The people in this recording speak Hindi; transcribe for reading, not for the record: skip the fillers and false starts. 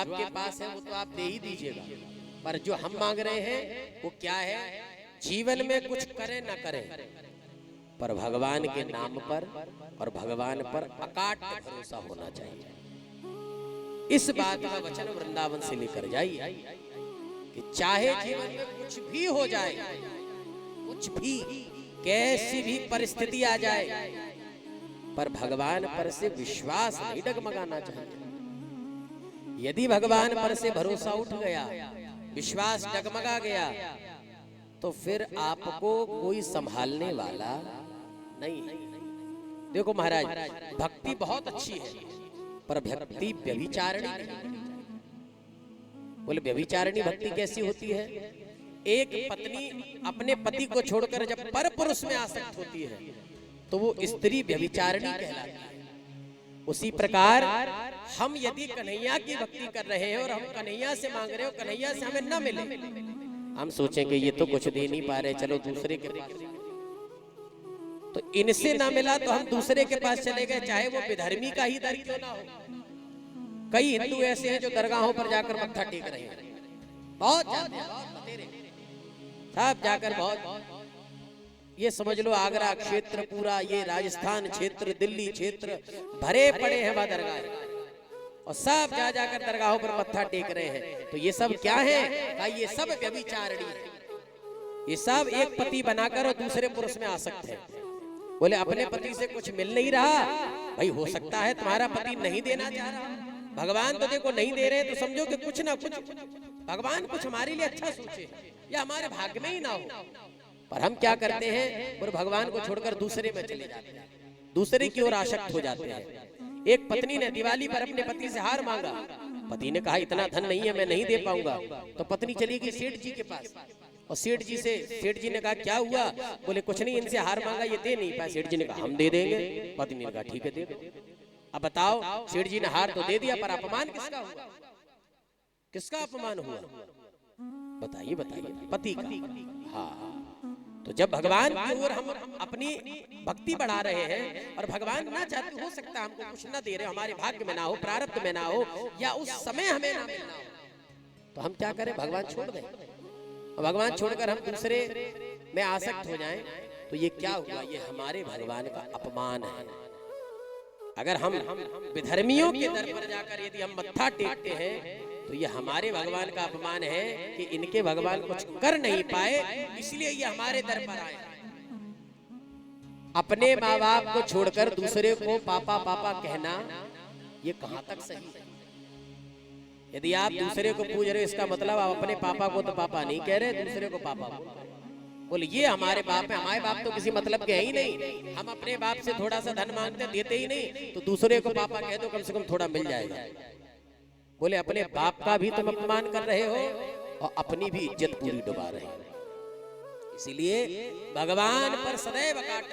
आपके पास है वो तो आप दे ही दीजिएगा, पर जो हम मांग रहे हैं वो क्या है? जीवन में कुछ करें ना करें, पर भगवान के नाम पर और भगवान पर अकाट भरोसा होना चाहिए। इस बात का वचन वृंदावन से लेकर जाइए कि चाहे जीवन में कुछ भी हो जाए, कुछ भी, कैसी भी परिस्थिति आ जाए, पर भगवान पर से विश्वास नहीं डगमगाना चाहिए। यदि भगवान पर से भरोसा उठ गया, विश्वास डगमगा गया, तो फिर आपको कोई संभालने वाला नहीं। देखो महाराज, भक्ति बहुत अच्छी है, पर भक्ति व्यभिचारिणी नहीं। बोले व्यभिचारिणी भक्ति कैसी होती है? एक पत्नी अपने पति को छोड़कर जब पर पुरुष में आसक्त होती है तो वो स्त्री व्यभिचारिणी कहलाती है। उसी प्रकार हम यदि कन्हैया की भक्ति कर रहे हैं और हम कन्हैया से मांग रहे हो, कन्हैया से हमें न मिले, हम सोचेंगे ये तो कुछ दे नहीं पा रहे, चलो दूसरे के पास। तो इनसे ना मिला तो हम दूसरे के पास चले गए, चाहे वो विधर्मी का ही दर क्यों ना हो। कई हिंदू ऐसे हैं जो दरगाहों पर जाकर मत्था टेक रहे हैं, बहुत सब जाकर, बहुत, ये समझ लो आगरा क्षेत्र पूरा, ये राजस्थान क्षेत्र, दिल्ली क्षेत्र भरे पड़े हैं वह दरगाह, और सब जा जाकर दरगाहों पर मत्था टेक रहे हैं। तो ये सब क्या है? ये सब व्यभिचारिणी है। ये सब एक पति बनाकर और दूसरे पुरुष में आसक्त है। बोले अपने पति से कुछ मिल नहीं रहा, भाई हो सकता है तुम्हारा पति नहीं देना चाह रहा, भगवान तो देखो नहीं दे रहे, तो समझो कि कुछ ना कुछ भगवान कुछ हमारे लिए अच्छा सोचे, या हमारे भाग्य में ही ना हो। पर हम क्या करते हैं? और भगवान को छोड़कर दूसरे में चले जाते हैं, दूसरे की ओर आसक्त हो जाते हैं। एक पत्नी ने दिवाली पर अपने पति से हार मांगा, पति ने कहा इतना धन नहीं है, मैं नहीं दे पाऊंगा। तो पत्नी चली गई सेठ जी के पास, और सेठ जी ने कहा क्या हुआ? बोले कुछ नहीं, इनसे हार मांगा, ये दे नहीं पाए। सेठ जी ने कहा हम दे देंगे। पत्नी ने कहा ठीक है दे दो। अब बताओ, सेठ जी ने हार तो दे दिया, पर अपमान किसका हुआ? किसका अपमान हुआ? बताइए बताइए, पति का। हाँ, तो जब भगवान की ओर हम अपनी भक्ति बढ़ा रहे हैं और भगवान ना चाहते, हो सकता है हमको कुछ ना दे रहे, हमारे भाग्य में ना हो, प्रारब्ध में ना हो, या उस समय हमें ना मिलना हो, तो हम क्या करें? भगवान छोड़ दें। भगवान छोड़कर हम दूसरे में आसक्त हो जाएं, तो ये क्या हुआ? ये हमारे भगवान का अपमान है। अगर हम विधर्मियों के दर पर जाकर यदि हम मत्था टेकते हैं, तो ये हमारे भगवान का अपमान है कि इनके भगवान कुछ कर नहीं पाए, इसलिए ये हमारे दर पर आए। अपने माँ बाप को छोड़कर दूसरे को पापा पापा कहना, ये कहाँ तक सही है? यदि आप दूसरे को पूज रहे, इसका मतलब आप अपने पापा को तो पापा नहीं कह रहे, दूसरे को पापा बोले ये हमारे बाप है। हमारे बाप तो किसी मतलब के ही नहीं, हम अपने बाप से थोड़ा सा धन मांगते देते ही नहीं, तो दूसरे को पापा कह दो, कम से कम थोड़ा मिल जाएगा। बोले अपने बाप का भी तुम अपमान कर रहे हो और अपनी भी इज्जत पूरी डुबा रहे हो। इसीलिए भगवान पर सदैव अकाट